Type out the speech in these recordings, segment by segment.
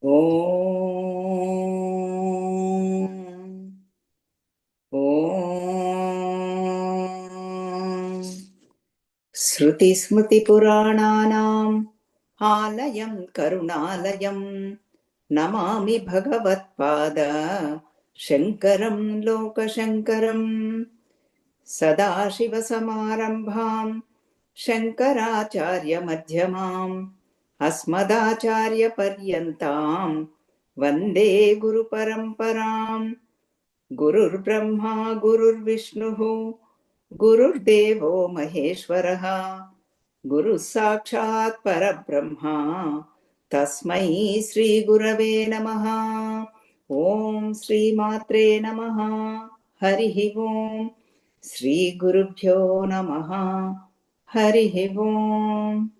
Om. Om. Shruti Smriti Purananam Alayam Karunalayam Namami Bhagavatpada Shankaram Lokashankaram Sadashivasamarambham Shankaracharya Madhyamam Asmadacharya Paryantam Vande Guru Paramparam Gurur Brahma Gurur Vishnu Gurur Devo Maheshwaraha Guru Sakshat Parabrahma Tasmai Sri Gurave Namaha Om Sri Matre Namaha Harihi Om Sri Gurubhyo Namaha Harihi Om.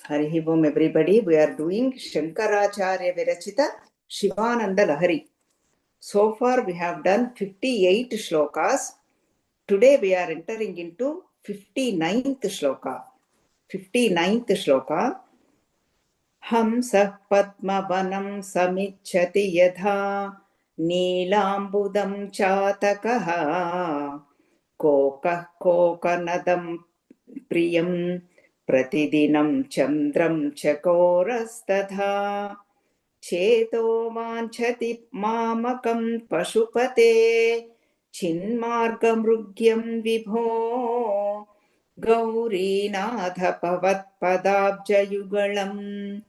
Harihi Om everybody. We are doing Shankaracharya Virachita Shivananda Lahari. So far we have done 58 shlokas. Today we are entering into 59th shloka. 59th shloka. Hamsah padmavanam samicchati yadha neelambudam chatakaha kokah kokanadam priyam pratidinam chandram chakorastadha Cheto manchati mamakam pashupate Chinmargamrugyam vibho Gauri Natha pavat padabjayugalam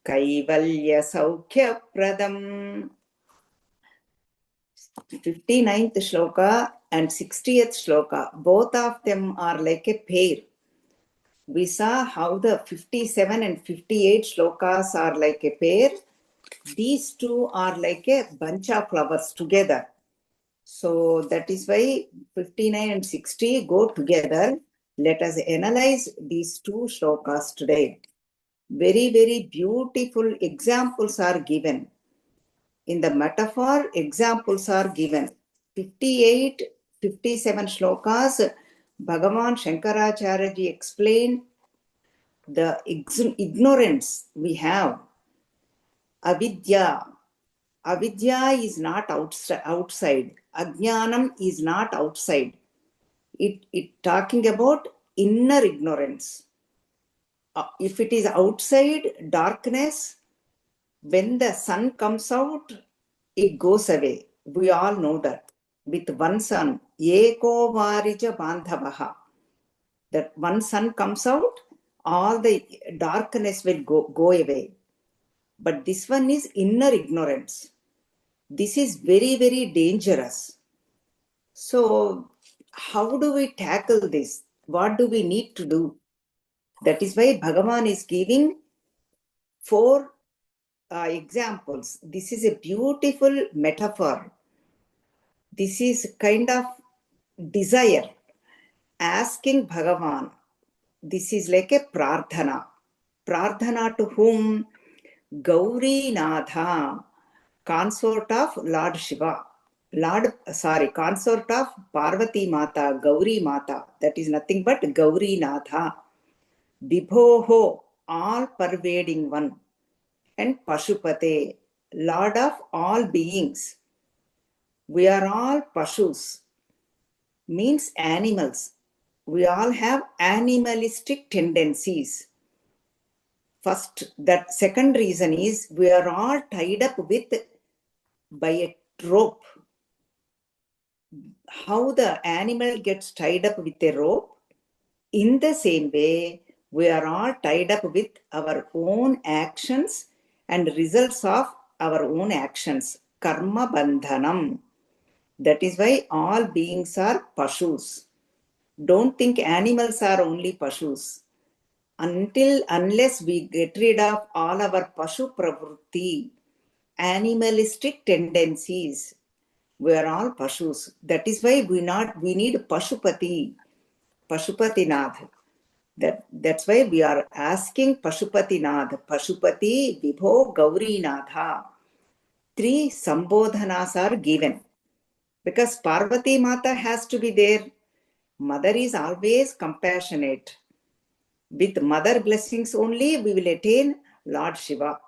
Kaivalya Saukhya Pradam. 59th shloka and 60th shloka, both of them are like a pair. We saw how the 57 and 58 shlokas are like a pair. These two are like a bunch of flowers together. So that is why 59 and 60 go together. Let us analyze these two shlokas today. Very, very beautiful examples are given. In the metaphor, examples are given. 58, 57 shlokas, Bhagavan Shankaracharya ji explained the ignorance we have. Avidya. Avidya is not outside. Ajnanam is not outside. It talking about inner ignorance. If it is outside, darkness, when the sun comes out, it goes away. We all know that. With one sun, eko varija bandhavaha. That one sun comes out, all the darkness will go away. But this one is inner ignorance. This is very, very dangerous. So, how do we tackle this? What do we need to do? That is why Bhagavan is giving 4 examples. This is a beautiful metaphor. This is kind of desire, asking Bhagavan. This is like a prarthana. Prarthana to whom? Gauri Natha, consort of Lord Shiva. Consort of Parvati Mata, Gauri Mata. That is nothing but Gauri Natha. Vibhoho, all pervading one. And Pashupate, Lord of all beings. We are all Pashus, means animals. We all have animalistic tendencies. First, that second reason is we are all tied up by a rope. How the animal gets tied up with a rope, in the same way, we are all tied up with our own actions and results of our own actions. Karma bandhanam. That is why all beings are Pashus. Don't think animals are only Pashus. Unless we get rid of all our Pashu pravrutti, animalistic tendencies, we are all Pashus. That is why we need Pashupati, Pashupatinath. That's why we are asking Pashupatinath, Pashupati, Vibho, Gauri Natha. 3 Sambodhanas are given. Because Parvati Mata has to be there. Mother is always compassionate. With mother blessings only, we will attain Lord Shiva.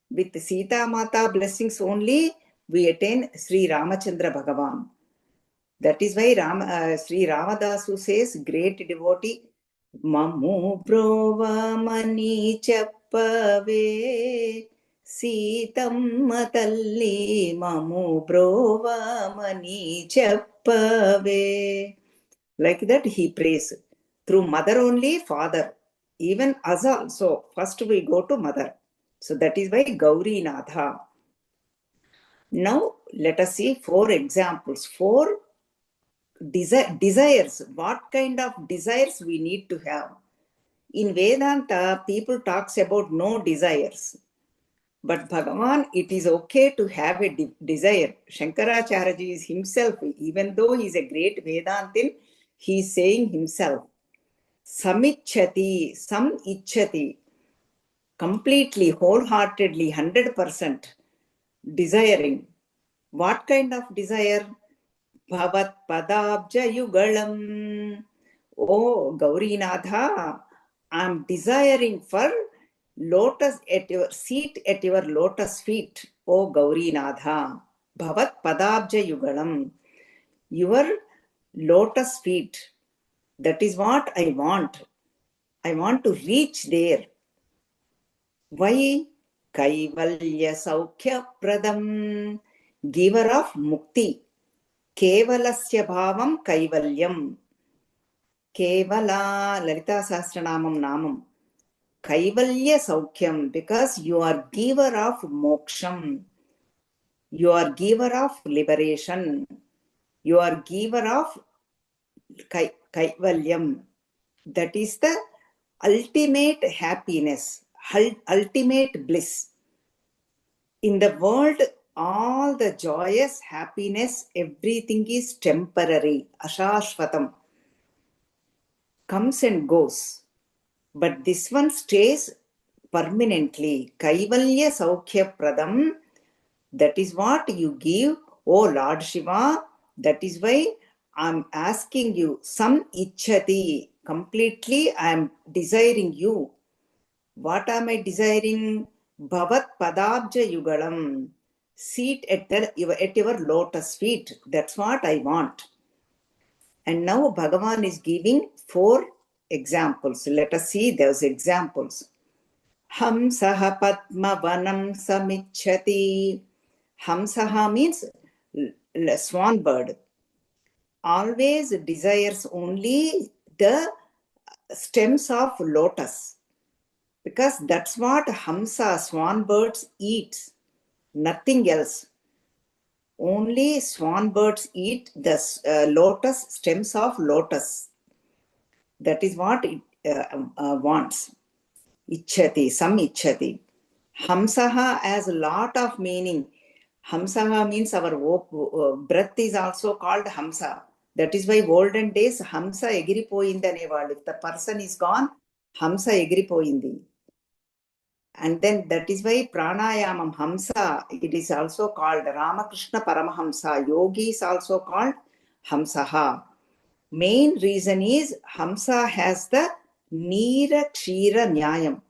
With Sita Mata blessings only, we attain Sri Ramachandra Bhagavan. That is why Sri Ramadasu says, great devotee, Mamu brova mani chappave, Sitamma talli mamu brova mani chappave. Like that he prays. Through mother only, father. Even us also. First we go to mother. So that is why Gauri Natha. Now let us see 4 examples. 4 desires. What kind of desires we need to have? In Vedanta, people talks about no desires. But Bhagavan, it is okay to have a desire. Shankaracharya is himself, even though he is a great Vedantin, he is saying himself, Samichati, Sam Ichati, completely, wholeheartedly, 100% desiring. What kind of desire? Bhavat Padabja Yugalam. Oh, Gaurinatha, I am desiring for lotus at your seat at your lotus feet. Oh, Gaurinatha, Bhavat Padabja Yugalam. Your lotus feet. That is what I want. I want to reach there. Why? Kaivalya Saukhya Pradam, giver of Mukti. Kevalasya Bhavam Kaivalyam. Kevala Lalita Sahasranamam Namam. Kaivalya Saukhyam, because you are giver of moksham. You are giver of liberation. You are giver of Kaivalyam. That is the ultimate happiness, ultimate bliss. In the world, all the joyous happiness, everything is temporary, ashashvatam, comes and goes. But this one stays permanently. Kaivalya Saukhya Pradam, that is what you give, O Lord Shiva. That is why I am asking you, Sam Ichhati, completely I am desiring you. What am I desiring? Bhavat Padabja Yugalam, seat at your lotus feet. That's what I want. And now Bhagavan is giving 4 examples. Let us see those examples. Hamsaha Padmavanam Samichhati. Hamsaha means swan bird. Always desires only the stems of lotus. Because that's what Hamsa, swan birds, eats. Nothing else. Only swan birds eat the lotus, stems of lotus. That is what it wants. Ichhati, Sam Ichhati. Hamsaha has a lot of meaning. Hamsaha means our breath is also called Hamsa. That is why olden days Hamsa egiripoyindi anevalu. If the person is gone, Hamsa egiripoyindi. And then that is why pranayamam Hamsa, it is also called Ramakrishna Paramahamsa. Yogi is also called Hamsaha. Main reason is Hamsa has the Neera Kshira Nyayam.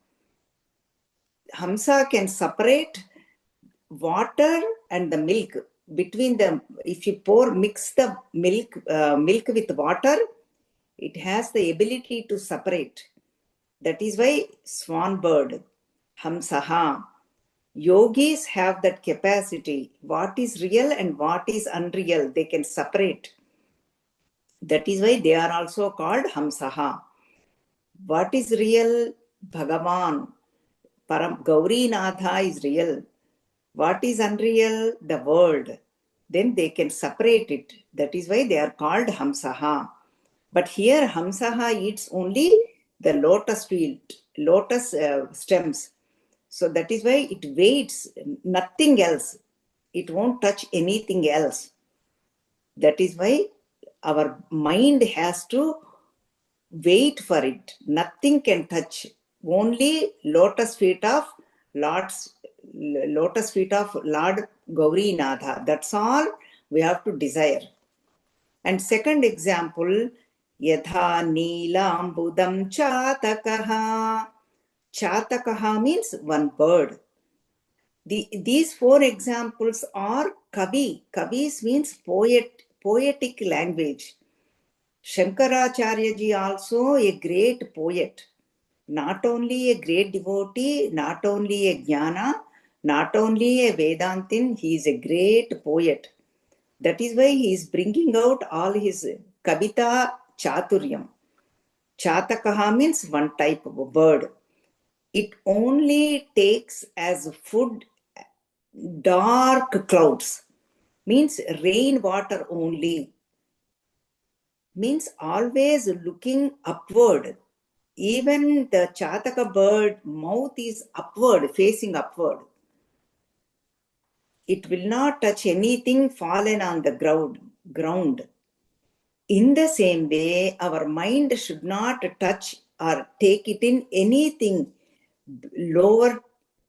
Hamsa can separate water and the milk. Between them, if you mix the milk with water, it has the ability to separate. That is why swan bird, Hamsaha. Yogis have that capacity. What is real and what is unreal, they can separate. That is why they are also called Hamsaha. What is real? Bhagavan. Gaurinatha is real. What is unreal? The world. Then they can separate it. That is why they are called Hamsaha. But here Hamsaha eats only the lotus field, lotus stems. So that is why it waits, nothing else. It won't touch anything else. That is why our mind has to wait for it. Nothing can touch. Only lotus feet of Lord Gaurinatha. That's all we have to desire. And second example, Yatha Neelambudam Chatakaha. Chatakaha means one bird. These four examples are kavi. Kavis means poetic language. Shankaracharya ji also a great poet. Not only a great devotee, not only a jnana, not only a Vedantin, he is a great poet. That is why he is bringing out all his Kavita Chaturyam. Chatakaha means one type of a bird. It only takes as food dark clouds, means rain water only, means always looking upward. Even the Chataka bird mouth is upward, facing upward. It will not touch anything fallen on the ground. In the same way, our mind should not touch or take it in anything lower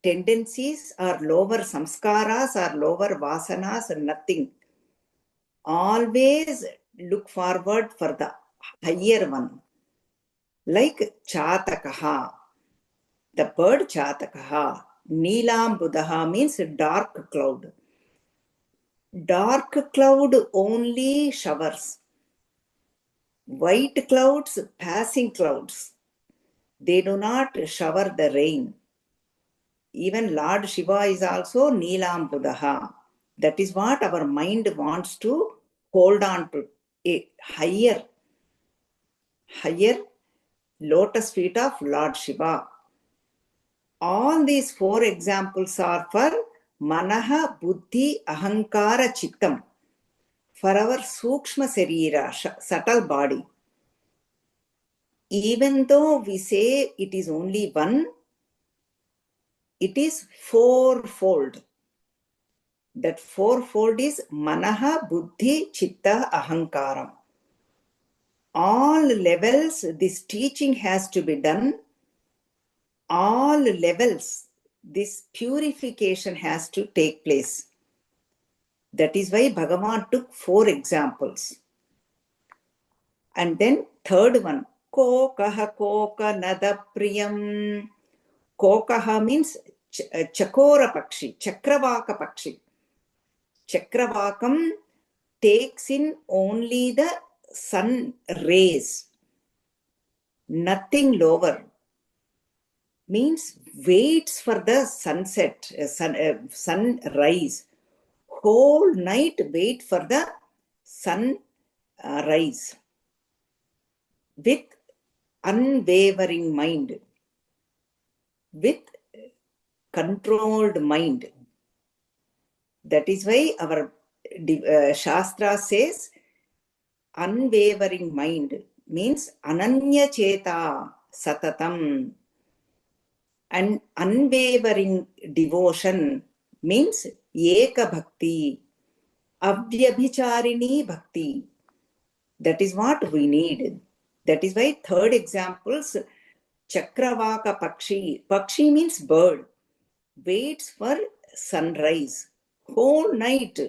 tendencies or lower samskaras or lower vasanas or nothing. Always look forward for the higher one. Like Chatakaha, the bird Chatakaha. Neelambudaha means dark cloud. Dark cloud only showers. White clouds, passing clouds. They do not shower the rain. Even Lord Shiva is also Neelambudaha. That is what our mind wants to hold on to. A higher lotus feet of Lord Shiva. All these four examples are for Manaha, Buddhi, Ahankara, Chittam. For our Sukshma Sarira, subtle body. Even though we say it is only one, it is fourfold. That fourfold is Manaha, Buddhi, Chitta, Ahankaram. All levels this teaching has to be done. All levels this purification has to take place. That is why Bhagavan took four examples. And then third one, Kokaha Koka Nada Priyam. Kokaha means Chakora Pakshi, Chakravaka Pakshi. Chakravakam takes in only the sun rays, nothing lower. Means waits for the sunset, sunrise. Whole night wait for the sun rise. With unwavering mind. With controlled mind. That is why our Shastra says unwavering mind means ananya cheta satatam. And unwavering devotion means eka bhakti, avyabhicharini bhakti. That is what we need. That is why third examples, Chakravaka Pakshi. Pakshi means bird. Waits for sunrise. Whole night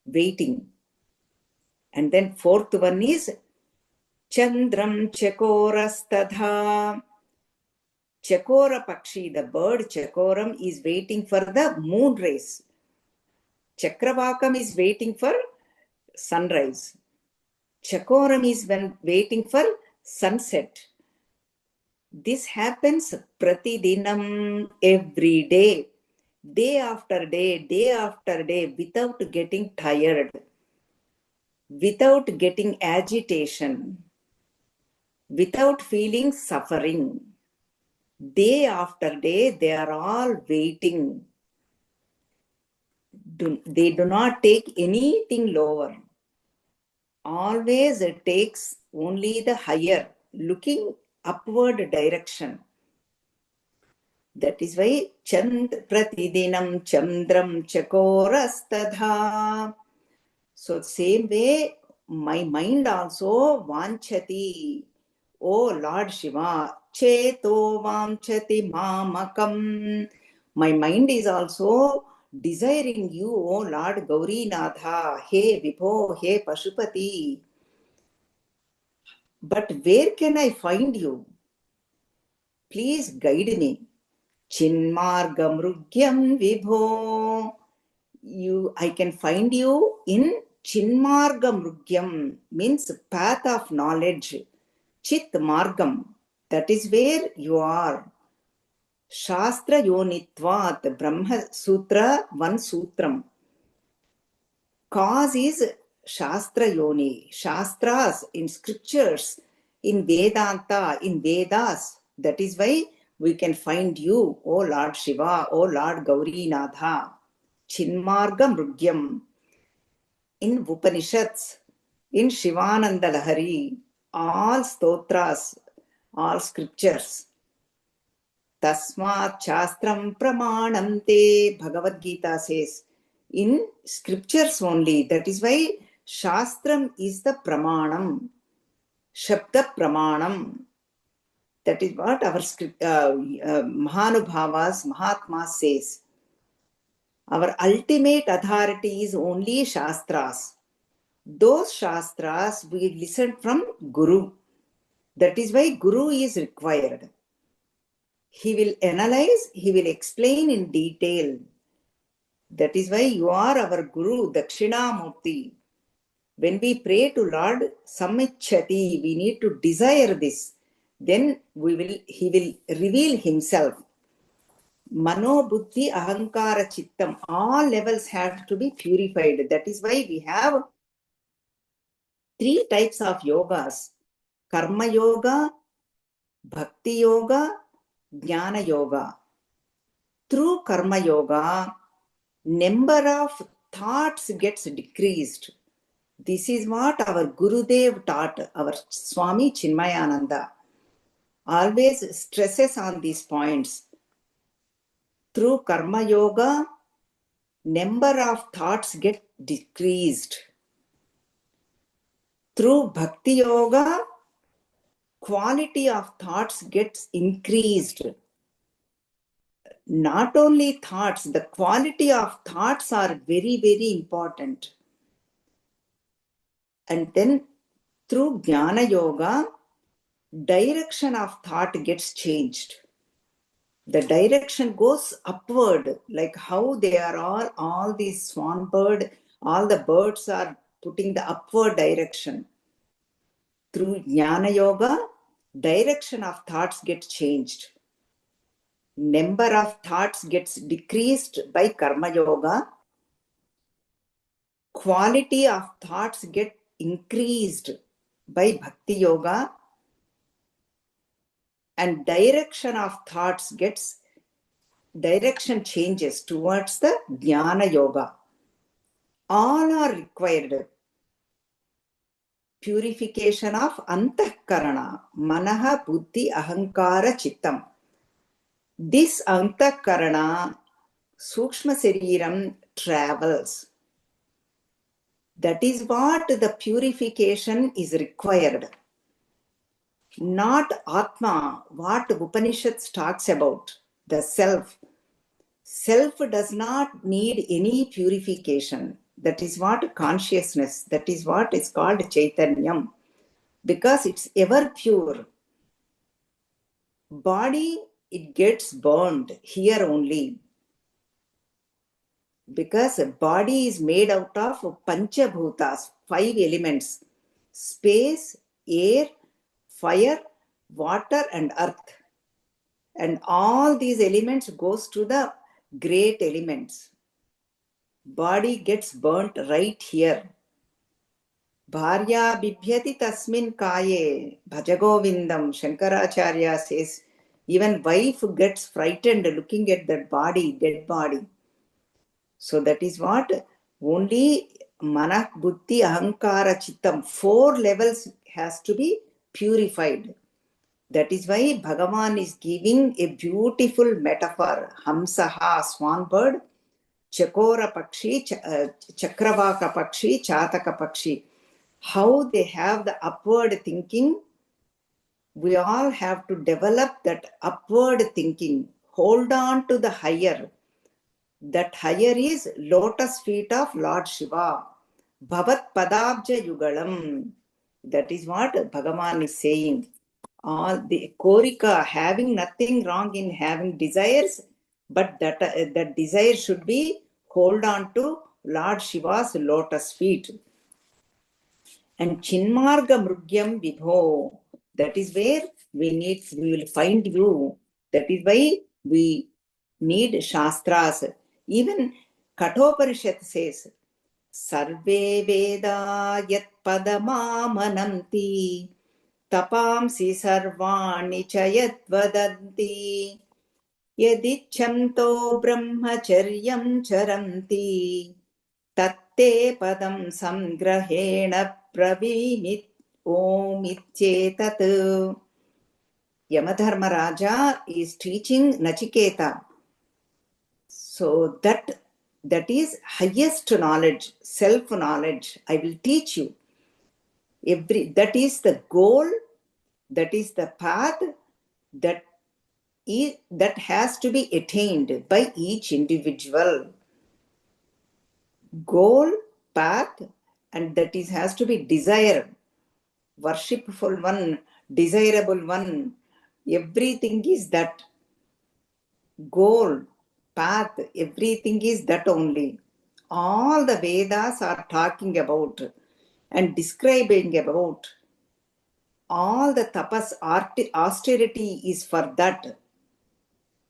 waiting. And then fourth one is Chandram Chakorastadha. Chakora Pakshi, the bird Chakoram, is waiting for the moon rays. Chakravakam is waiting for sunrise. Chakoram is waiting for sunset. This happens pratidinam, every day, day after day, without getting tired, without getting agitation, without feeling suffering. Day after day, they are all waiting. They do not take anything lower. Always it takes only the higher, looking upward direction. That is why pratidinam chandram chakorastadha. So same way, my mind also vanchati. Oh Lord Shiva, cheto vanchati mamakam. My mind is also desiring you, O Lord Gaurinaatha, He Vibho, He Pashupati. But where can I find you? Please guide me. Chinmargamrugyam Vibho. I can find you in Chinmargamrugyam, means path of knowledge. Chit Margam, that is where you are. Shastra Yonitvat, Brahma Sutra, one Sutram. Cause is Shastra Yoni, Shastras in scriptures, in Vedanta, in Vedas. That is why we can find you, O Lord Shiva, O Lord Gauri Natha. Chinmarga Mrugyam. In Upanishads, in Shivananda Lahari, all stotras, all scriptures. Tasmat Shastram Pramanam Te, Bhagavad Gita says. In scriptures only. That is why Shastram is the Pramanam. Shabda Pramanam. That is what our Mahanubhavas, Mahatmas says. Our ultimate authority is only Shastras. Those Shastras we listen from Guru. That is why Guru is required. He will analyze, he will explain in detail. That is why you are our Guru, Dakshinamurti. When we pray to Lord Samichati, we need to desire this. Then he will reveal himself. Mano, Buddhi, Ahankara, Chittam, all levels have to be purified. That is why we have 3 types of yogas. Karma Yoga, Bhakti Yoga, Jnana Yoga. Through Karma Yoga, number of thoughts gets decreased. This is what our Gurudev taught, our Swami Chinmayananda. Always stresses on these points. Through Karma Yoga, number of thoughts get decreased. Through Bhakti Yoga, quality of thoughts gets increased. Not only thoughts, the quality of thoughts are very, very important. And then through Jnana Yoga, direction of thought gets changed. The direction goes upward, like how they are all these swan bird, all the birds are putting the upward direction. Through Jnana Yoga, direction of thoughts gets changed. Number of thoughts gets decreased by Karma Yoga. Quality of thoughts get increased by Bhakti Yoga. And direction of thoughts direction changes towards the Jnana Yoga. All are required. Purification of Antahkarana, Manaha, Buddhi, Ahankara, Chittam. This Antahkarana, Sukshma Sariram, travels. That is what the purification is required. Not Atma, what Upanishads talks about, the self. Self does not need any purification. That is what consciousness, that is what is called Chaitanyam, because it's ever pure. Body, it gets burned here only, because body is made out of Panchabhutas, 5 elements: space, air, fire, water and earth. And all these elements goes to the great elements. Body gets burnt right here. Bharya bibhyati tasmin kaye, bhajagovindam. Shankaracharya says, even wife gets frightened looking at that body, dead body. So that is what only Manah, Buddhi, Ahankara, Chittam, 4 levels has to be purified. That is why Bhagavan is giving a beautiful metaphor. Hamsaha, swan bird, Chakora Pakshi, Chakravaka Pakshi, Chataka Pakshi. How they have the upward thinking. We all have to develop that upward thinking. Hold on to the higher. That higher is lotus feet of Lord Shiva. Bhavat Padabja Yugalam. That is what Bhagavan is saying. All the korika, having nothing wrong in having desires, but that desire should be hold on to Lord Shiva's lotus feet. And Chinmarga Mrugyam Vibho, that is where we will find you. That is why we need Shastras. Even Kathopanishat says, Sarve Veda Yat Padamamananti Tapamsi Sarvani Chayat Vadanti Yadichamto Brahmacharyam Charanti Tatte Padam Samgrahena Pravimit Om Itchetat. Yamadharmaraja is teaching Nachiketa. So that is highest knowledge, self-knowledge. I will teach you. That is the goal, that is the path that has to be attained by each individual. Goal, path, and that has to be desired. Worshipful one, desirable one. Everything is that. Goal, path, everything is that only. All the Vedas are talking about and describing about. All the tapas, austerity is for that.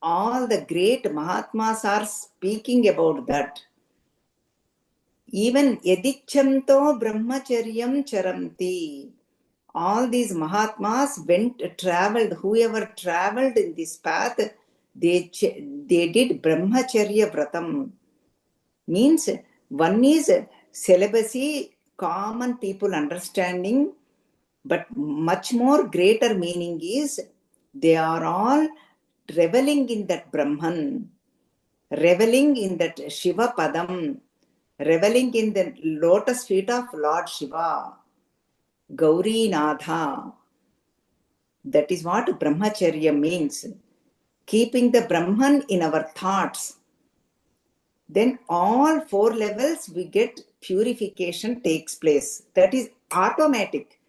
All the great Mahatmas are speaking about that. Even Yadichanto Brahmacharyam Charanti. All these Mahatmas traveled, whoever traveled in this path, they did Brahmacharya Vratam. Means one is celibacy, common people understanding, but much more greater meaning is they are all reveling in that Brahman, reveling in that Shiva Padam, reveling in the lotus feet of Lord Shiva, Gauri Natha. That is what Brahmacharya means. Keeping the Brahman in our thoughts. Then all 4 levels we get purification takes place. That is automatic.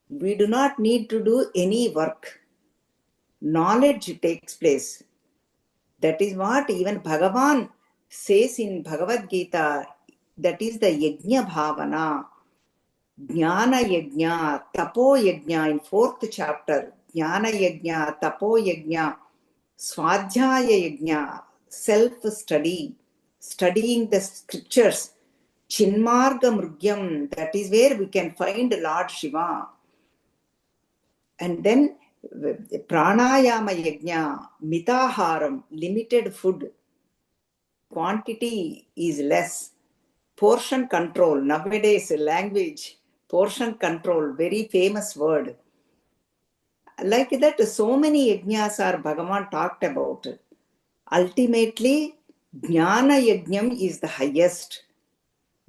We do not need to do any work. Knowledge takes place. That is what even Bhagavan says in Bhagavad Gita. That is the Yajna Bhavana. Jnana Yajna, Tapo Yajna in 4th chapter. Jnana Yajna, Tapo Yajna, Swadhyaya Yajna, self-study, studying the scriptures. Chinmarga Mrugyam, that is where we can find Lord Shiva. And then Pranayama Yajna, Mitaharam, limited food. Quantity is less. Portion control, nowadays language, portion control, very famous word. Like that, so many yajnas are Bhagavan talked about. Ultimately, Jnana Yajnam is the highest.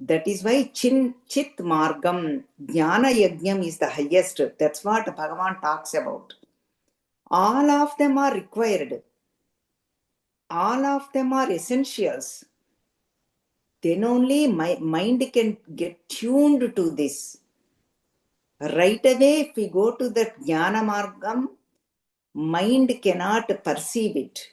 That is why Chit Margam, Jnana Yajnam is the highest. That's what Bhagavan talks about. All of them are required. All of them are essentials. Then only my mind can get tuned to this. Right away, if we go to that Jnana Margam, mind cannot perceive it.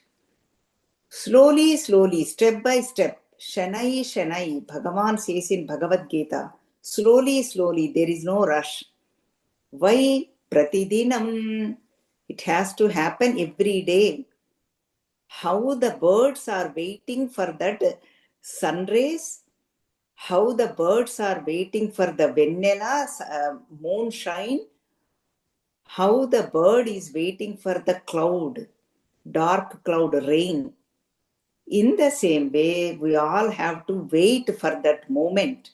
Slowly, step by step, Shanai, Bhagavan says in Bhagavad Gita, slowly, there is no rush. Why? Pratidinam. It has to happen every day. How the birds are waiting for that sun rays, how the birds are waiting for the Vennela moonshine, how the bird is waiting for the cloud, dark cloud rain. In the same way, we all have to wait for that moment.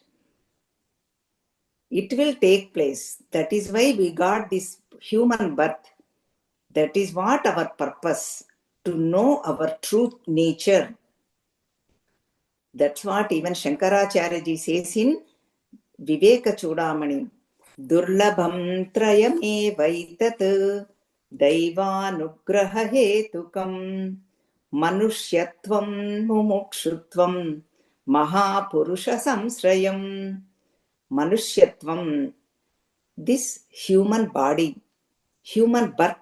It will take place. That is why we got this human birth. That is what our purpose, to know our true nature. That's what even Shankaracharya says in Viveka Chudamani. Durlabham trayame vaitat daivanugraha hetukam manusyatvam mumukshutvam mahapurusha samsrayam. Manusyatvam, this human body, human birth.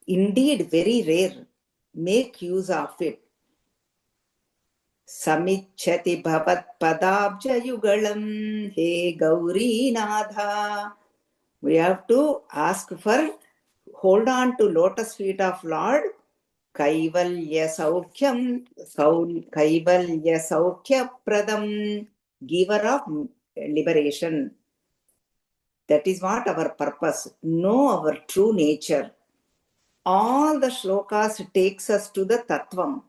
Indeed, very rare. Make use of it. Samichati bhavat padabja yugalam he Gauri Natha. We have to ask for, hold on to lotus feet of Lord. Kaivalya Saukhyam, Kaivalya Saukhya Pradam, giver of liberation. That is what our purpose. Know our true nature. All the shlokas takes us to the Tattvam.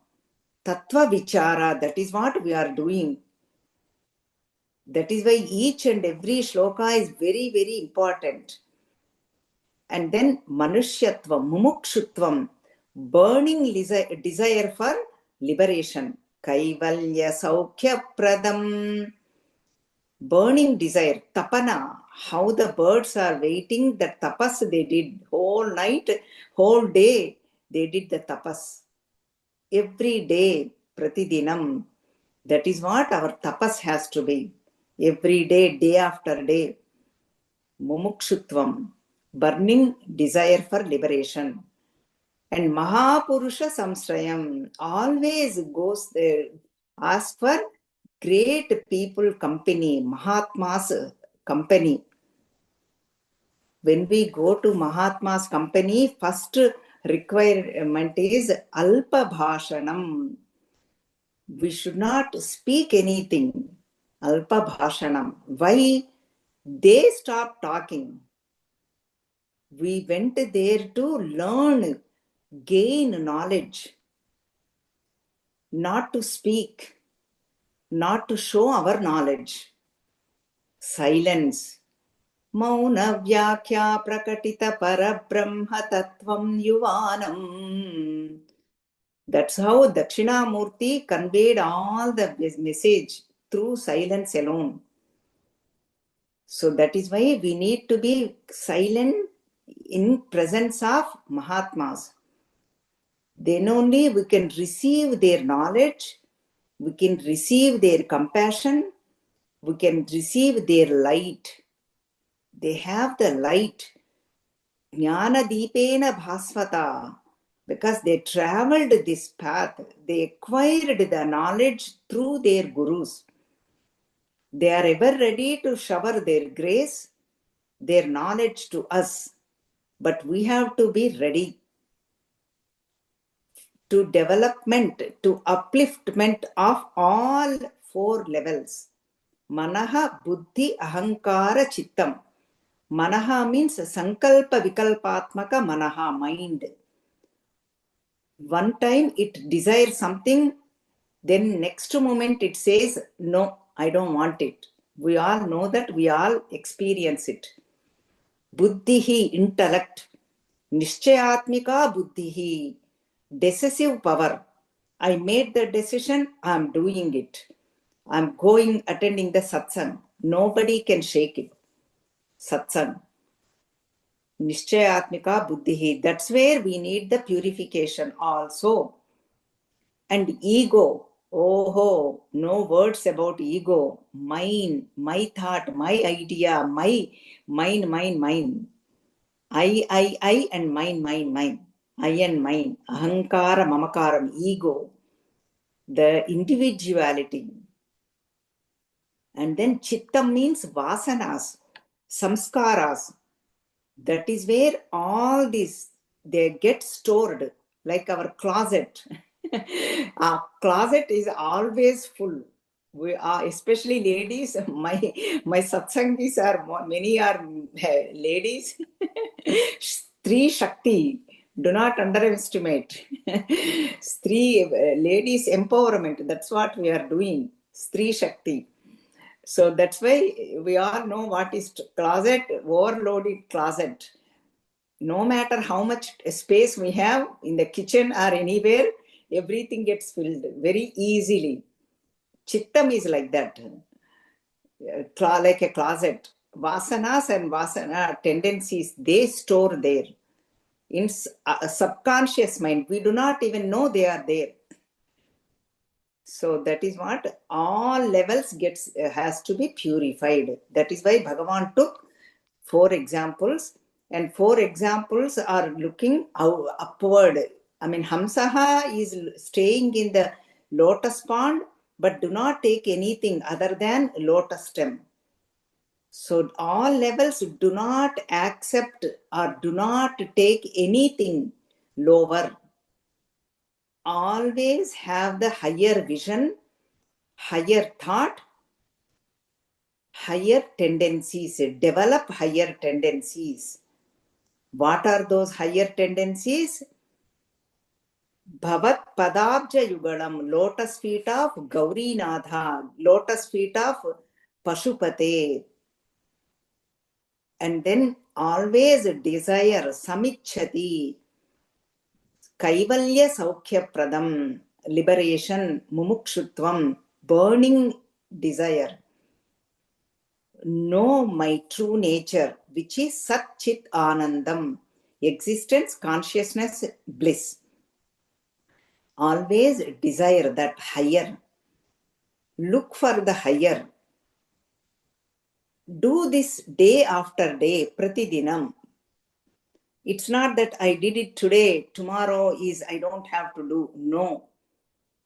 Tattva Vichara, that is what we are doing. That is why each and every shloka is very, very important. And then Manushyatvam, Mumukshutvam, burning desire for liberation. Kaivalya Saukhya Pradam, burning desire. Tapana, how the birds are waiting, the tapas they did whole night, whole day, they did the tapas. Every day, pratidinam. That is what our tapas has to be. Every day, day after day. Mumukshutvam, burning desire for liberation. And Mahapurusha Samsrayam always goes there, asks for great people company, Mahatma's company. When we go to Mahatma's company, first requirement is Alpa Bhashanam. We should not speak anything. Alpa Bhashanam. Why? They stopped talking. We went there to learn, gain knowledge, not to speak, not to show our knowledge. Silence. Mauna Vyakhya Prakatita Parabrahma Tattvam Yuvanam. That's how Dakshinamurti conveyed all the message through silence alone. So that is why we need to be silent in presence of Mahatmas. Then only we can receive their knowledge, we can receive their compassion, we can receive their light. They have the light. Jnana Deepena Bhasvata. Because they traveled this path, they acquired the knowledge through their gurus. They are ever ready to shower their grace, their knowledge to us. But we have to be ready to development, to upliftment of all four levels. Manaha, Buddhi, Ahankara, Chittam. Manaha means Sankalpa Vikalpatmaka Manaha, mind. One time it desires something, then next moment it says, no, I don't want it. We all know that, we all experience it. Buddhihi, intellect. Nishchayatmika buddhihi, decisive power. I made the decision, I am doing it. I am going, attending the satsang. Nobody can shake it. Satsang. Nishchayatmika buddhihi. That's where we need the purification also. And ego. Oh, no words about ego. Mine, my thought, my idea, mine. I, and mine. I and mine. Ahankara, mamakaram, ego. The individuality. And then chittam means vasanas, samskaras. That is where all these, they get stored, like our closet. Our closet is always full. We are, especially ladies, my satsangis are, many are ladies. Stree Shakti, do not underestimate. Stree, ladies empowerment, that's what we are doing. Stree Shakti. So that's why we all know what is closet, overloaded closet. No matter how much space we have in the kitchen or anywhere, everything gets filled very easily. Chittam is like that, like a closet. Vasanas and vasana tendencies, they store there. In a subconscious mind, we do not even know they are there. So that is what all levels has to be purified. That is why Bhagavan took 4 examples. And 4 examples are looking upward. I mean, Hamsaha is staying in the lotus pond, but do not take anything other than lotus stem. So all levels do not accept or do not take anything lower. Always have the higher vision, higher thought, higher tendencies, develop higher tendencies. What are those higher tendencies? Bhavat Padabja Yugalam, lotus feet of Gaurinatha, lotus feet of Pashupate. And then always desire Samichati, Kaivalya Saukhya Pradam, liberation, Mumukshutvam, burning desire. Know my true nature, which is Sat Chit Anandam, existence, consciousness, bliss. Always desire that higher. Look for the higher. Do this day after day, pratidinam. It's not that I did it today, tomorrow is I don't have to do. No.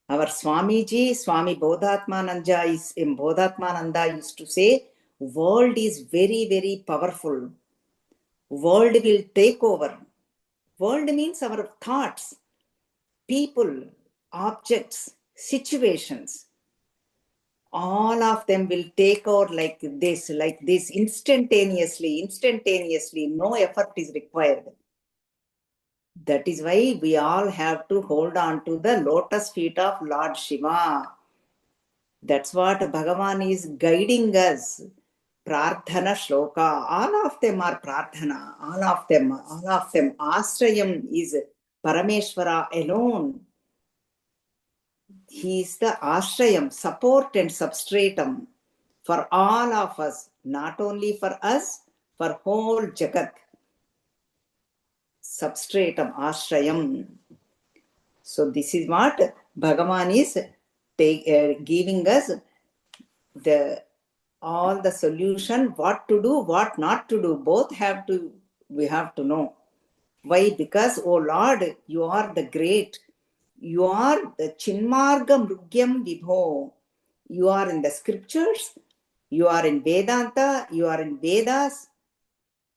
Our Swamiji, Swami Bodhatmananda used to say, world is very, very powerful. World will take over. World means our thoughts, people, objects, situations. All of them will take over like this, instantaneously, no effort is required. That is why we all have to hold on to the lotus feet of Lord Shiva. That's what Bhagavan is guiding us. Prarthana shloka, all of them are prarthana, all of them. Ashrayam is Parameshwara alone. He is the ashrayam, support and substratum for all of us, not only for us, for whole Jagat. Substratum, ashrayam. So this is what Bhagavan is giving us all the solution, what to do, what not to do. Both we have to know. Why? Because, oh Lord, you are the great. You are the Chinmarga Mrugyam Vibho. You are in the scriptures. You are in Vedanta. You are in Vedas.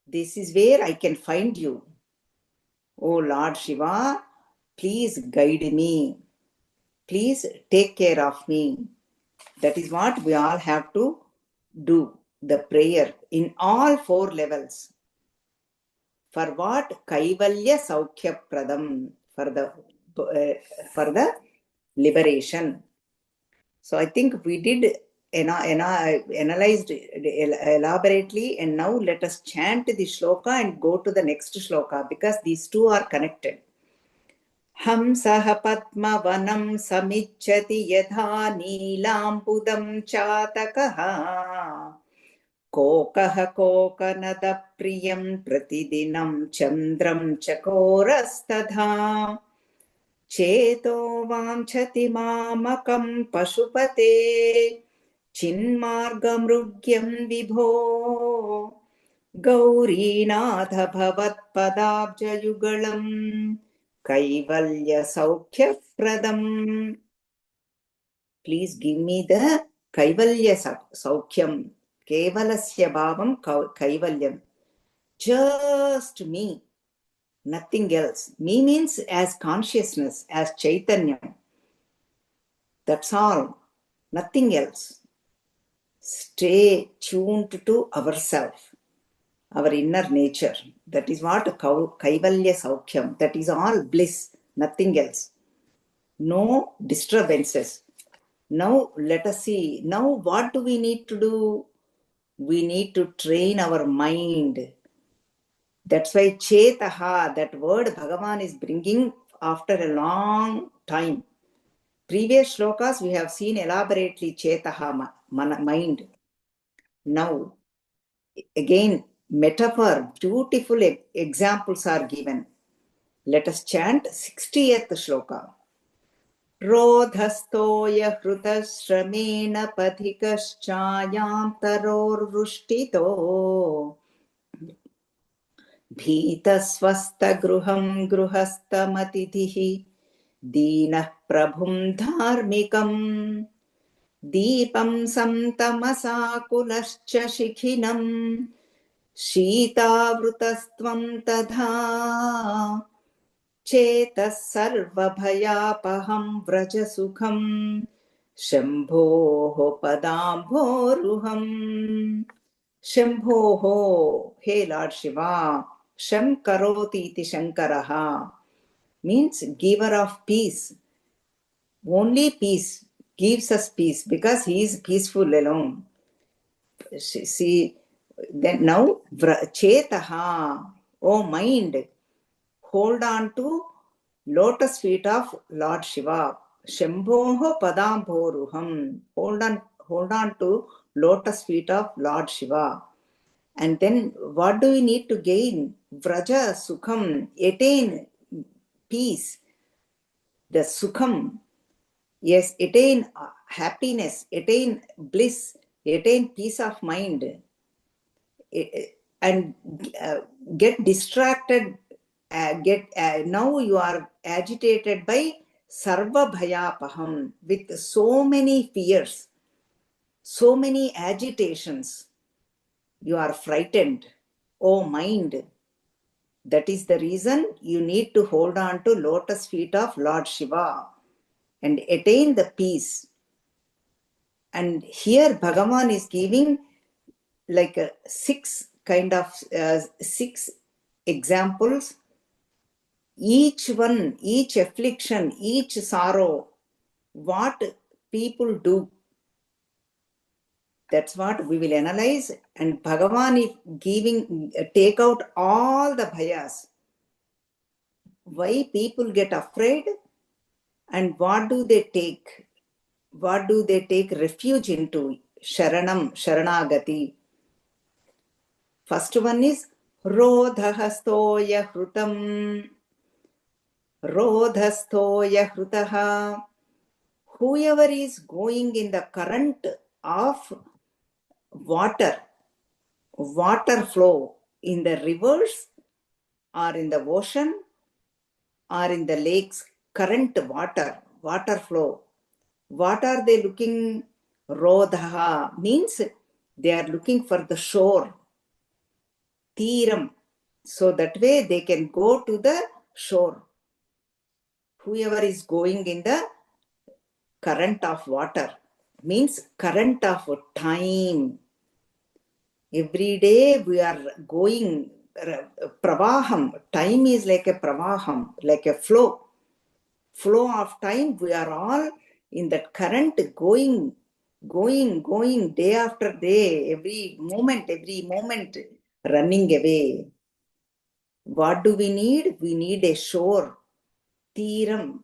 This is where I can find you. Oh Lord Shiva, please guide me. Please take care of me. That is what we all have to do. The prayer in all 4 levels. For what? Kaivalya Saukhya Pradam. For the liberation. So I think we did analyzed elaborately, and now let us chant the shloka and go to the next shloka, because these two are connected. Hamsaha Padmavanam Samichati Yadha Neelambudam Chatakaha Kokaha Kokanada Priyam Pratidinam Chandram Chakorastadha Cheto Vanchati Mamakam Pashupate Chinmargamrugyam Vibho Gaurinath Bhavat Padabja Yugalam Kaivalya Saukhya Pradam. Please give me the Kaivalya Saukhyam, Kevalasya Bhavam Kaivalyam. Just me, nothing else. Me means as consciousness, as Chaitanya. That's all, nothing else. Stay tuned to ourselves, our inner nature. That is what Kaivalya Saukhyam. That is all bliss, nothing else. No disturbances. Now let us see. Now what do we need to do? We need to train our mind. That's why Chetaha, that word Bhagavan is bringing after a long time. Previous shlokas we have seen elaborately Chetaha, mind. Now, again, metaphor, beautiful examples are given. Let us chant 60th shloka. Rodhastoya hrutashramena padhikaschayam tarorvruštito भीतस्वस्थगृहं गृहस्थमतिथिः दीनः प्रभुं धार्मिकम् दीपं संतमसाकुलश्च शिखिनम् शीतावृतस्त्वं तथा चेतः सर्वभयापहं व्रजसुखं शम्भोः पदाम्भोरुहम्. शम्भोः, हे Lord Shiva, Sham karoti iti Shankaraha means giver of peace. Only peace gives us peace because he is peaceful alone. See, then now Chetaha, oh mind, hold on to lotus feet of Lord Shiva. Shambhoho padambhoruham. Hold on to lotus feet of Lord Shiva. And then what do we need to gain? Vraja sukham, attain peace. The sukham, yes, attain happiness, attain bliss, attain peace of mind, and get distracted. Now you are agitated by sarva bhayapaham, with so many fears, so many agitations. You are frightened, oh mind. That is the reason you need to hold on to lotus feet of Lord Shiva and attain the peace. And here Bhagavan is giving like six examples. Each one, each affliction, each sorrow, what people do. That's what we will analyze. And Bhagavan is giving, take out all the bhayas. Why people get afraid and what do they take? What do they take refuge into? Sharanam, Sharanagati. First one is Rodhahastoya Hrutam. Rodhastoya Hrutaha. Whoever is going in the current of water flow in the rivers or in the ocean or in the lakes, current water flow. What are they looking? Rodhaha means they are looking for the shore. Tiram. So that way they can go to the shore. Whoever is going in the current of water means current of time. Every day we are going pravaham. Time is like a pravaham, like a flow of time. We are all in that current, going day after day, every moment running away. What do we need? We need a shore, Tiram.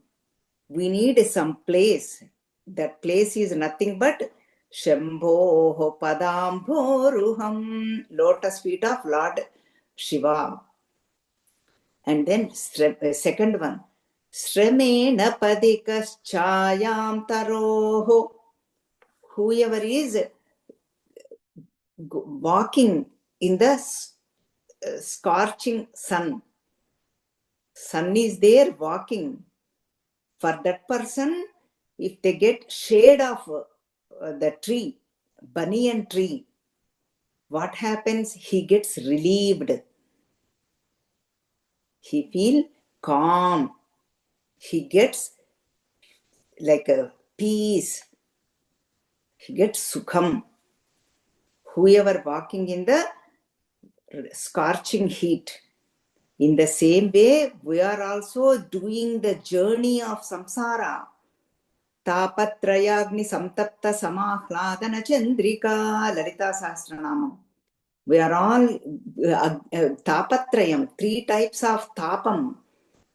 We need some place. That place is nothing but Shambhoho Padambhoruham, lotus feet of Lord Shiva. And then second one, Sramena Padikas Chayam Taroho. Whoever is walking in the scorching sun is there walking. For that person, if they get shade of the tree, banyan tree, what happens? He gets relieved. He feels calm. He gets like a peace. He gets sukham. Whoever walking in the scorching heat. In the same way, we are also doing the journey of samsara. Tapatrayagni samtapta samahladana chandrika, Lalita Sahasranamam. We are all tapatrayam, three types of tapam.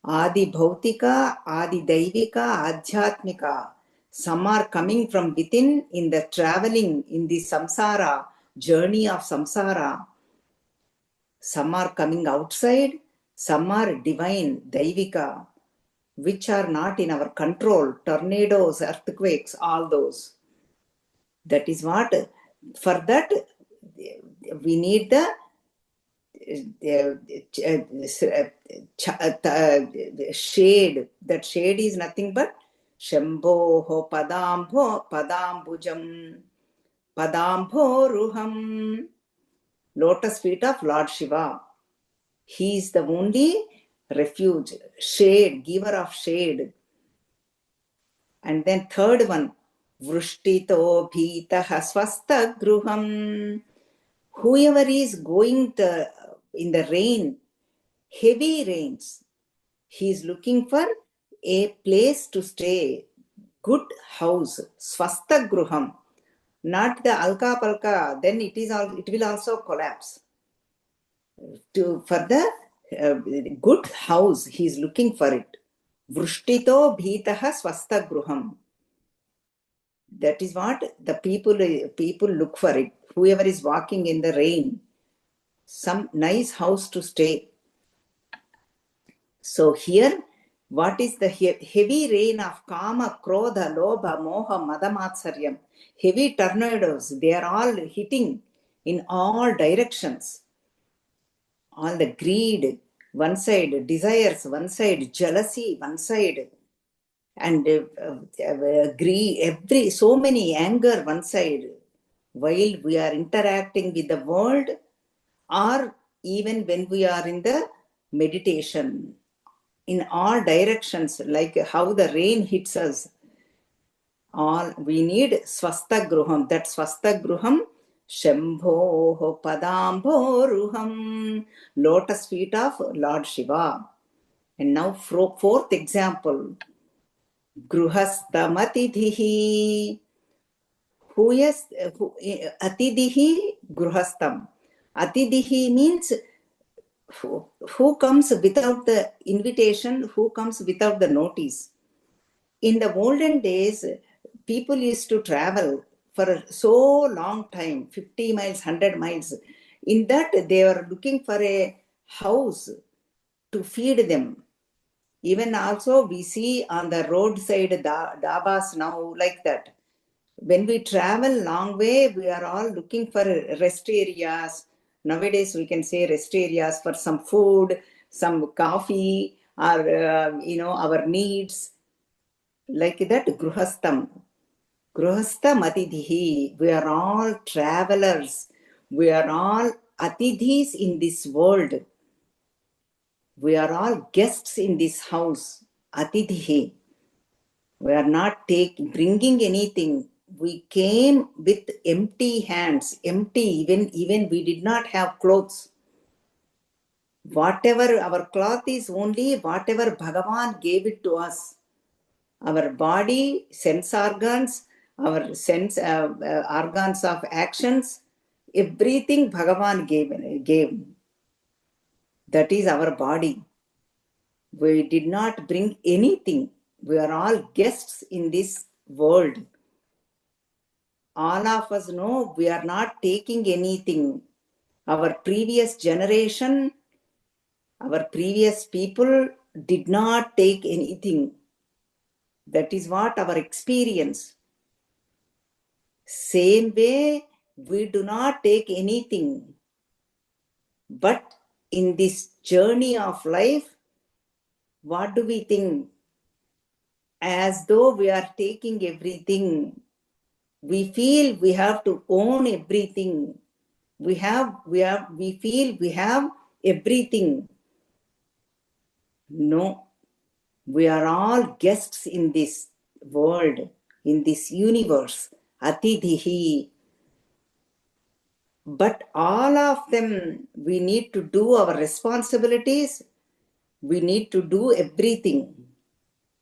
Adi bhautika, adi daivika, adhyatmika. Some are coming from within in the traveling in the samsara, journey of samsara. Some are coming outside, some are divine, daivika, which are not in our control. Tornadoes, earthquakes, all those. That is what, for that we need the shade. That shade is nothing but Shambhoho Padambujam Padambhoruham. Lotus feet of Lord Shiva. He is the only refuge, shade, giver of shade. And then third one, Vrushtito Bhitaha Swasta Gruham. Whoever is going in the rain, heavy rains, he is looking for a place to stay, good house, Swasta Gruham. Not the Alka Palka, then it will also collapse. For the good house, he is looking for it. Vrushtito Bhitaha Swasta Gruham. That is what the people look for it. Whoever is walking in the rain, some nice house to stay. So here, what is the heavy rain of Kama, Krodha, Lobha, Moha, Madamatsharyam? Heavy tornadoes, they are all hitting in all directions. All the greed, one side, desires, one side, jealousy, one side, and greed, so many anger, one side, while we are interacting with the world, or even when we are in the meditation, in all directions, like how the rain hits us. All we need Swasta Gruham. That Swasta Gruham, Shambhoho Padambhoruham, lotus feet of Lord Shiva. And now fourth example, Gruhastamatidhihi. Who is Atidhihi Gruhastam? Atidhihi means who comes without the invitation, who comes without the notice. In the olden days, people used to travel for so long time, 50 miles, 100 miles. In that, they were looking for a house to feed them. Even also, we see on the roadside dabas now like that. When we travel long way, we are all looking for rest areas. Nowadays, we can say rest areas for some food, some coffee, or our needs. Like that, Gruhastam. Gruhastam Atidhihi. We are all travelers. We are all Atidhis in this world. We are all guests in this house. Atidhihi. We are not bringing anything. We came with empty hands, empty, even we did not have clothes. Whatever our cloth is, only whatever Bhagavan gave it to us. Our body, sense organs, our sense organs of actions, everything Bhagavan gave. That is our body. We did not bring anything. We are all guests in this world. All of us know we are not taking anything. Our previous generation, our previous people did not take anything. That is what our experience. Same way, we do not take anything. But in this journey of life, what do we think? As though we are taking everything. We feel we have to own everything. We feel we have everything. No, we are all guests in this world, in this universe. Atidhihi. But all of them, we need to do our responsibilities. We need to do everything.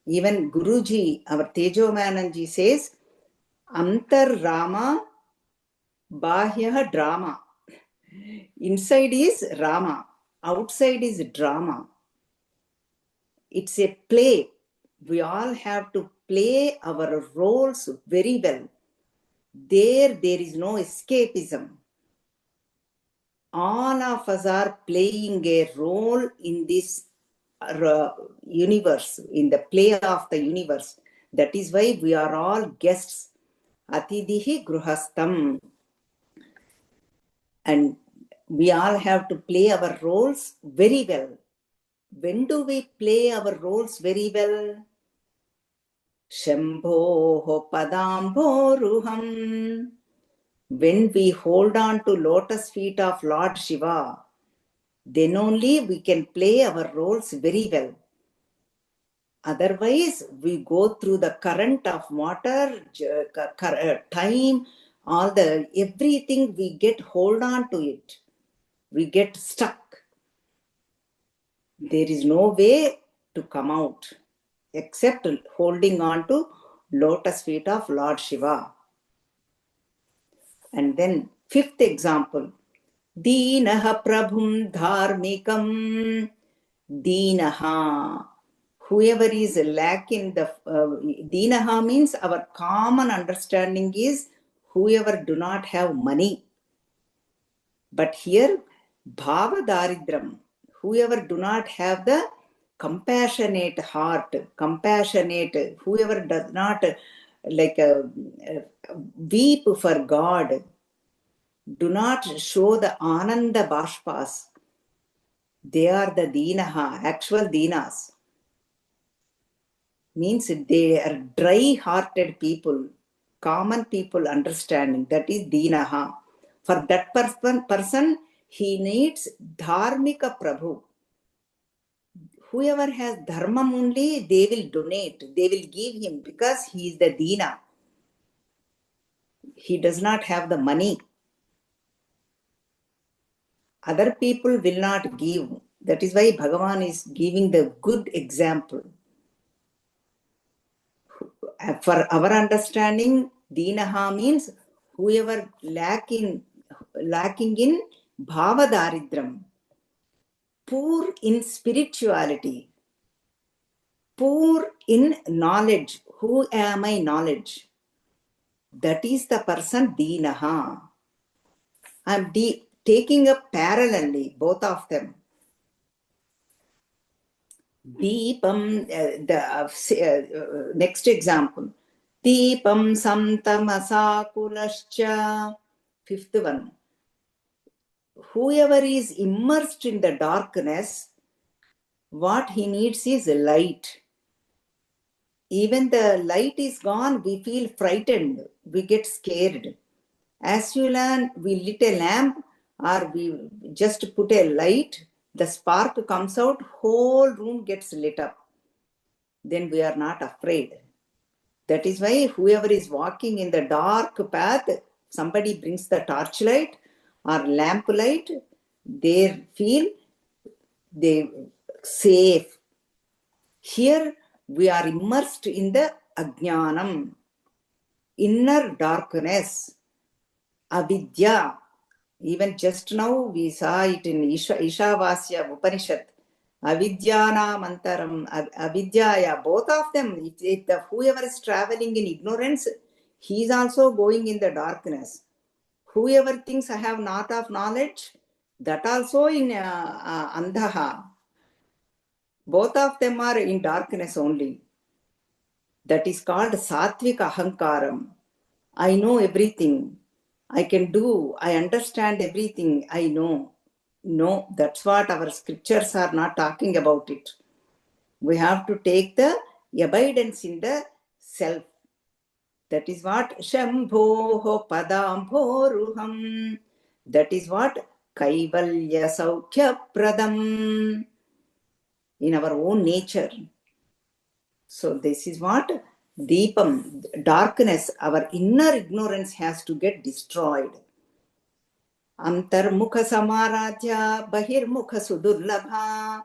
Even Guruji, our Tejomananji says, Antar Rama, Bahya drama. Inside is Rama, outside is drama. It's a play. We all have to play our roles very well. There is no escapism. All of us are playing a role in this universe, in the play of the universe. That is why we are all guests. Atidhihi Gruhastam. And we all have to play our roles very well. When do we play our roles very well? Shambhoho Padamboruham. When we hold on to lotus feet of Lord Shiva, then only we can play our roles very well. Otherwise, we go through the current of water, time, everything, we get hold on to it. We get stuck. There is no way to come out except holding on to lotus feet of Lord Shiva. And then fifth example, Deenaha Prabhum Dharmikam. Deenaha. Whoever is lacking the Deenaha means our common understanding is whoever do not have money. But here, Bhava Daridram, whoever do not have the compassionate heart, whoever does not weep for God, do not show the Ananda Bashpas. They are the Deenaha, actual Deenas. Means they are dry-hearted people, common people understanding. That is Deenaha. For that person, he needs Dharmika Prabhu. Whoever has dharma only, they will donate, they will give him because he is the Deena. He does not have the money. Other people will not give. That is why Bhagavan is giving the good example. For our understanding, Deenaha means whoever lacking in Bhava Daridram, poor in spirituality, poor in knowledge. Who am I knowledge? That is the person Deenaha. I am taking up parallelly both of them. Deepam, next example. Deepam samtamasakulascha. Fifth one. Whoever is immersed in the darkness, what he needs is light. Even the light is gone, we feel frightened, we get scared. As you learn, we lit a lamp or we just put a light, the spark comes out, whole room gets lit up. Then we are not afraid. That is why whoever is walking in the dark path, somebody brings the torchlight or lamp light, they feel they safe. Here we are immersed in the ajnanam, inner darkness, avidya. Even just now we saw it in Ishavasya Upanishad. Avidyana mantaram, avidyaya, both of them. If whoever is traveling in ignorance, he is also going in the darkness. Whoever thinks I have not of knowledge, that also in andhaha. Both of them are in darkness only. That is called satvika ahankaram. I know everything. I can do. I understand everything. I know. No, that's what our scriptures are not talking about it. We have to take the abidance in the self. That is what Shambhoho Padamboruham. That is what Kaivalya Saukhya Pradam. In our own nature. So this is what Deepam, darkness, our inner ignorance has to get destroyed. Antarmukha Samaradhya Bahirmukha Sudurlabha.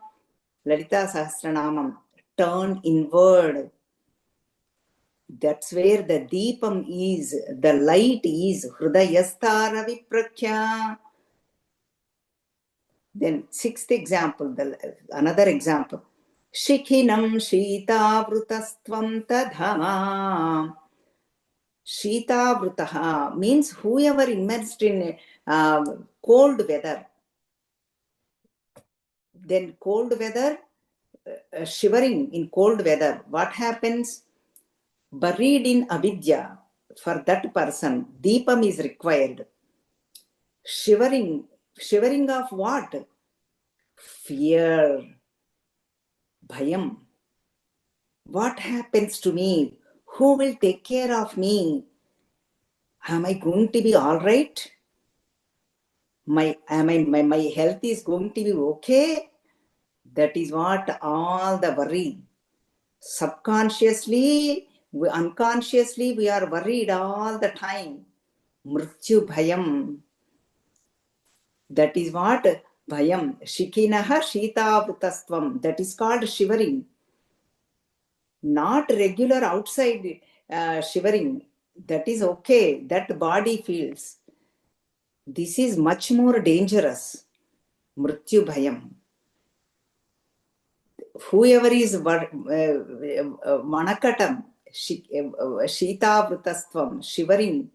Lalita Sahasranamam. Turn inward. That's where the Deepam is, the light is. Hrudayastara Viprakhya. Then sixth example, another example. Shikhinam Shitavrutasthvam tadha. Shitavrutaha means whoever immersed in cold weather. Then cold weather, shivering in cold weather. What happens? Buried in avidya, for that person, deepam is required. Shivering Shivering of what? Fear. Bhayam. What happens to me? Who will take care of me? Am I going to be all right? My health is going to be okay? That is what all the worry. Subconsciously, unconsciously, we are worried all the time. Mrityu bhayam. That is what bhayam. Shikinaha shitavutastvam. That is called shivering. Not regular outside shivering. That is okay. That body feels. This is much more dangerous. Mrityu bhayam. Whoever is manakatam, shitavrutasthvam, shivering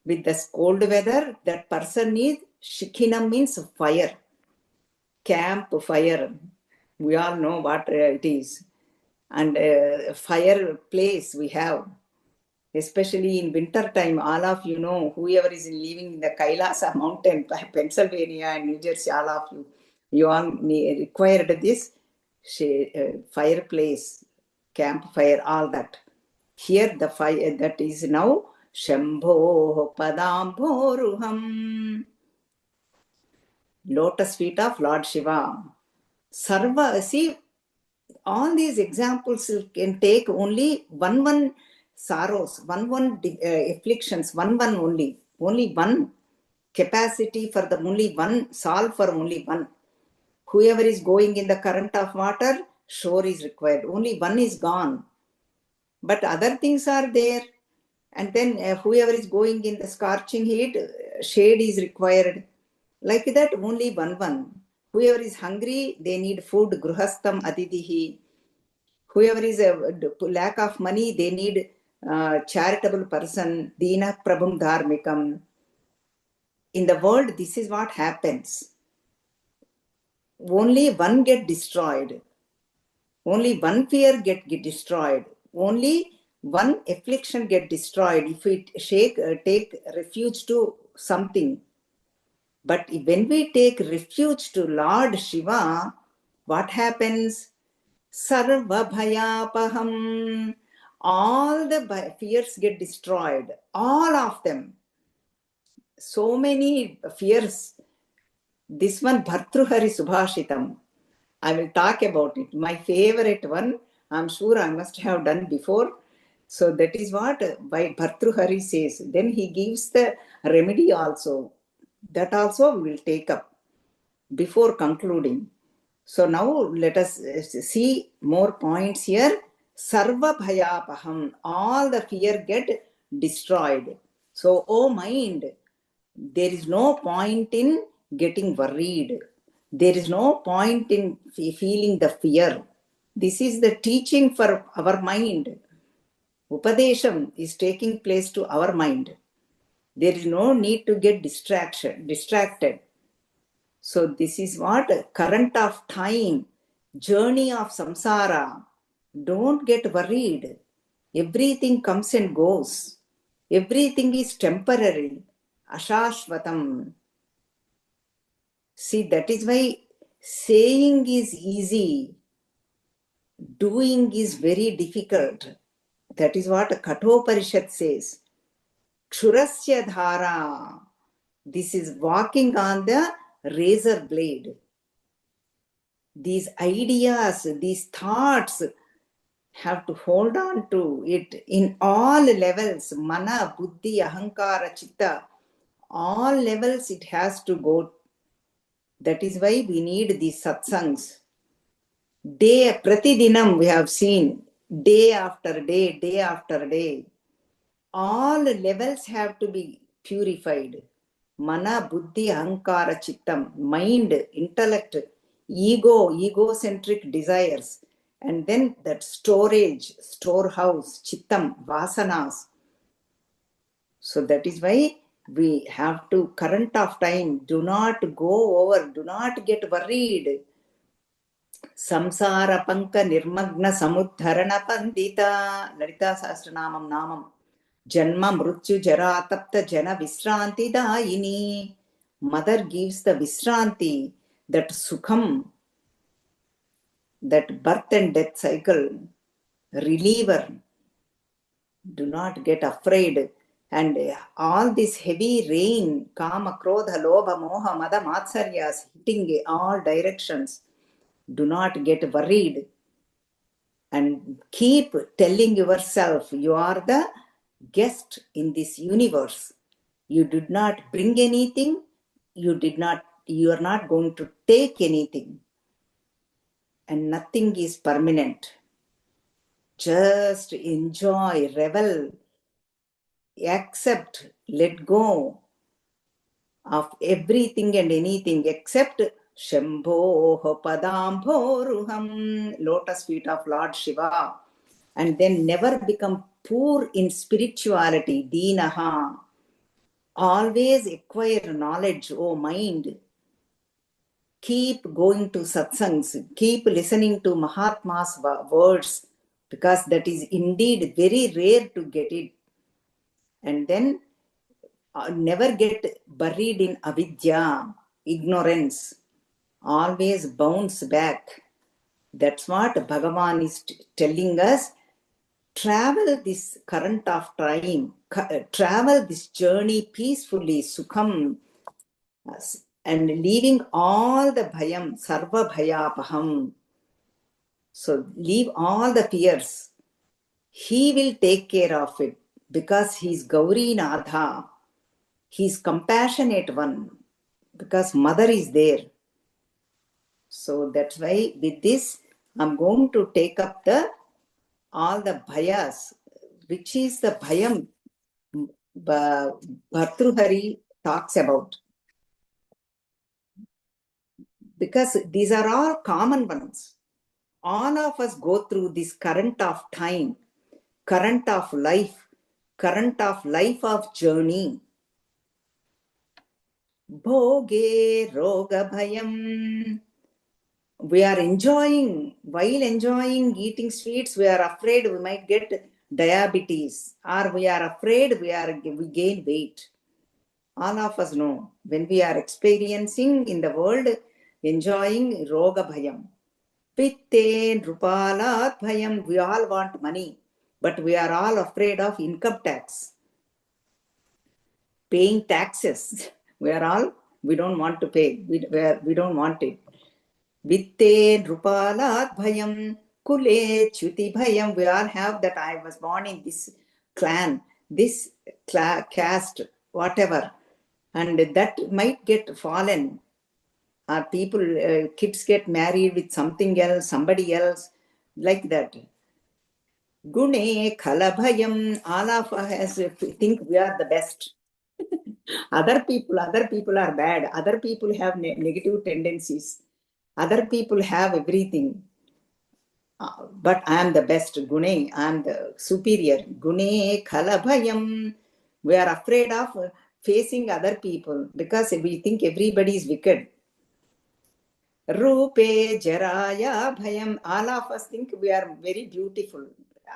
with the cold weather, that person is shikinam, means fire, camp fire. We all know what it is. And fireplace we have, especially in winter time. All of you know, whoever is living in the Kailasa mountain, Pennsylvania and New Jersey, all of you all required this fireplace, campfire, all that. Here the fire that is now Shambho Padamboruham, lotus feet of Lord Shiva. Sarva, see, all these examples can take only one sorrows, one afflictions, one only one capacity for the only one, solve for only one. Whoever is going in the current of water, shore is required. Only one is gone. But other things are there. And then whoever is going in the scorching heat, shade is required. Like that, only one. Whoever is hungry, they need food. Gruhastam adidihi. Whoever is lack of money, they need charitable person. Dina prabhum dharmikam. In the world, this is what happens. Only one get destroyed. Only one fear get destroyed. Only one affliction get destroyed if we take refuge to something. But when we take refuge to Lord Shiva, what happens? Sarva bhayapaham. All the fears get destroyed. All of them. So many fears. This one, Bhartruhari Subhashitam. I will talk about it. My favorite one, I'm sure I must have done before. So that is what by Bhartruhari says. Then he gives the remedy also. That also we will take up before concluding. So now let us see more points here. Sarva bhayapaham. All the fear get destroyed. So, oh mind, there is no point in getting worried. There is no point in feeling the fear. This is the teaching for our mind. Upadesham is taking place to our mind. There is no need to get distracted. So this is what? Current of time, journey of samsara. Don't get worried. Everything comes and goes. Everything is temporary. Ashashvatam. See, that is why saying is easy. Doing is very difficult. That is what Kathoparishad says. Kshurasya dhara. This is walking on the razor blade. These ideas, these thoughts have to hold on to it in all levels. Mana, buddhi, ahankara, chitta. All levels it has to go. That is why we need these satsangs. Day, pratidinam we have seen. Day after day. All levels have to be purified. Mana, buddhi, ahankara, chittam. Mind, intellect, egocentric desires. And then that storehouse, chittam, vasanas. So that is why we have to, current of time, do not go over, do not get worried. Samsara panka nirmagna samudharana pandita. Lalita Sahasranamam Namam. Janma mrutyu jara tapta jana visranti dayini. Mother gives the Visranti, that Sukham, that birth and death cycle, reliever. Do not get afraid. And all this heavy rain, Kama, Krodha, Lobha, Moha, Mada, Matsaryas, hitting all directions. Do not get worried. And keep telling yourself, you are the guest in this universe. You did not bring anything. You are not going to take anything. And nothing is permanent. Just enjoy, revel, accept, let go of everything and anything except Shambho Padambhoruham, lotus feet of Lord Shiva. And then never become poor in spirituality, Dinaha. Always acquire knowledge, oh mind. Keep going to satsangs, keep listening to Mahatma's words, because that is indeed very rare to get it. And then never get buried in avidya, ignorance. Always bounce back. That's what Bhagavan is telling us. Travel this current of time, travel this journey peacefully, sukham, and leaving all the bhayam, sarva bhayapaham. So leave all the fears. He will take care of it because he is Gauri Natha. He is compassionate one because mother is there. So that's why with this, I'm going to take up all the bhayas, which is the bhayam Bhartruhari talks about. Because these are all common ones. All of us go through this current of time, current of life of journey. Bhoge roga bhayam. We are enjoying, while enjoying eating sweets, we are afraid we might get diabetes, or we are afraid we gain weight. All of us know when we are experiencing in the world, enjoying roga bhayam. Pitte rupalat bhayam, we all want money, but we are all afraid of income tax. Paying taxes, we don't want to pay, we don't want it. Vitte rupalat bhayam, kule chuti bhayam, we all have that. I was born in this clan, this caste, whatever, and that might get fallen. People, kids get married with something else, somebody else, like that. Gune khalabhayam, all of us think we are the best. Other people are bad. Other people have negative tendencies. Other people have everything. But I am the best. Gune, I am the superior. Gune khalabhayam. We are afraid of facing other people because we think everybody is wicked. Rupe jaraya bhayam. All of us think we are very beautiful.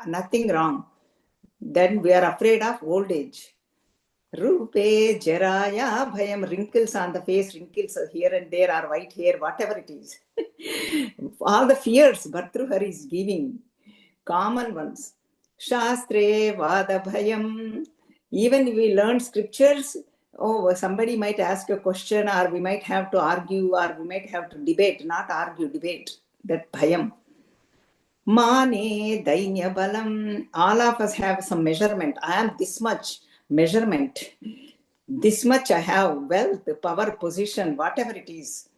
Nothing wrong. Then we are afraid of old age. Rupe jaraya bhayam. Wrinkles on the face, wrinkles here and there, or white hair, whatever it is. All the fears Bhartruhari is giving. Common ones. Shastre vada bhayam. Even we learn scriptures, somebody might ask a question, or we might have to argue, or we might have to debate, not argue, debate. That bhayam. Mane dainya balam. All of us have some measurement. I am this much measurement. This much I have wealth, power, position, whatever it is.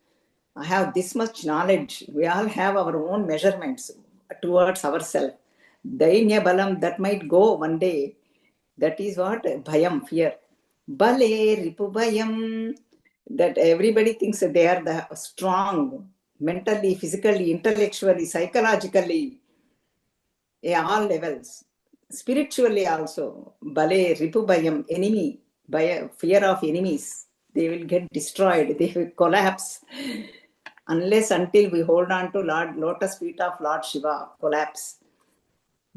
I have this much knowledge. We all have our own measurements towards ourselves. Dainya balam, that might go one day. That is what bhayam, fear. Bale ripu bhayam, that everybody thinks that they are the strong, mentally, physically, intellectually, psychologically, all levels. Spiritually also, bale ripu bhayam, enemy, fear of enemies. They will get destroyed. They will collapse. Unless until we hold on to lotus feet of Lord Shiva, collapse.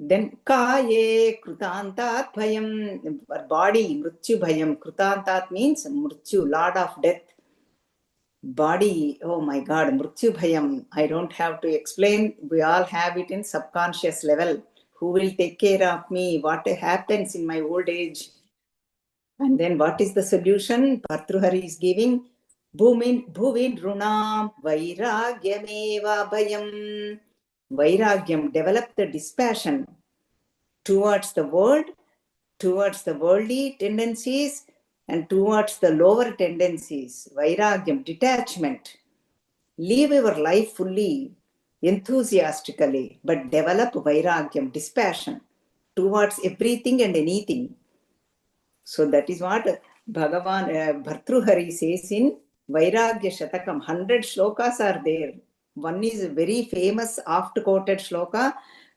Then kaye krutantat bhayam, body mrityu bhayam. Krutantat means mrityu, Lord of death. body, oh my God, mrityu bhayam. I don't have to explain. We all have it in subconscious level. Who will take care of me? What happens in my old age? And then what is the solution? Bhartruhari is giving Bhuvin Runam Vairagyameva Bhayam. Vairagyam, develop the dispassion towards the world, towards the worldly tendencies, and towards the lower tendencies. Vairagyam, detachment. Live your life fully, enthusiastically, but develop vairagyam, dispassion towards everything and anything. So that is what Bhagavan Bhartruhari says in Vairagya Shatakam. 100 shlokas are there. One is a very famous, oft-quoted shloka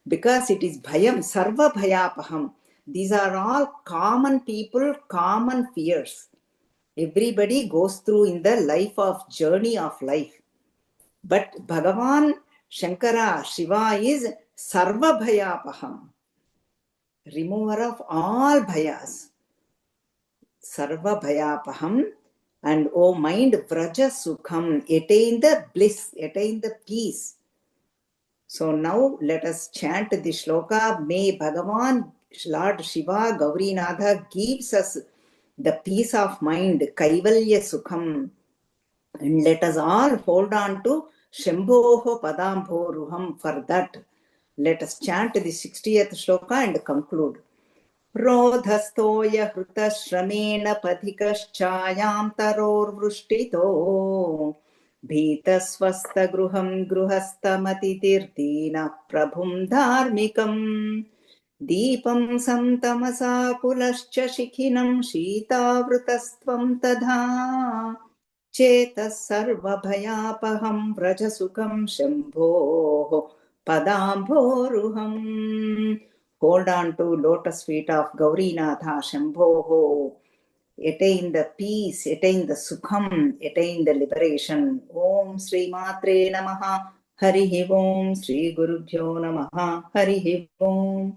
because it is Bhayam, Sarva Bhayapaham. These are all common people, common fears. Everybody goes through in the life of journey of life. But Bhagavan Shankara, Shiva is Sarva Bhayapaham, remover of all bhayas. Sarva Bhayapaham, and O mind, Vraja Sukham, attain the bliss, attain the peace. So now let us chant the shloka. May Bhagavan, Lord Shiva, Gaurinatha gives us the peace of mind, Kaivalya Sukham. And let us all hold on to Shambhoho Padambhoruham for that. Let us chant the 60th shloka and conclude. रोधस्थोय हृतश्रमेण पथिकश्चायां तरोर्वृष्टितो भीतस्वस्थगृहं गृहस्थमतिर्दीनः प्रभुं धार्मिकम् दीपं संतमसाकुलश्च शिखिनं शीतावृतस्त्वं तथा चेतः सर्वभयापहं व्रजसुखं शम्भोः पदाम्भोरुहम्. Hold on to lotus feet of Gaurinatha Shambhoho. Attain the peace, attain the sukham, attain the liberation. Om Sri Matre Namaha. Harihi Om Sri Gurubhyo Namaha. Harihi Om.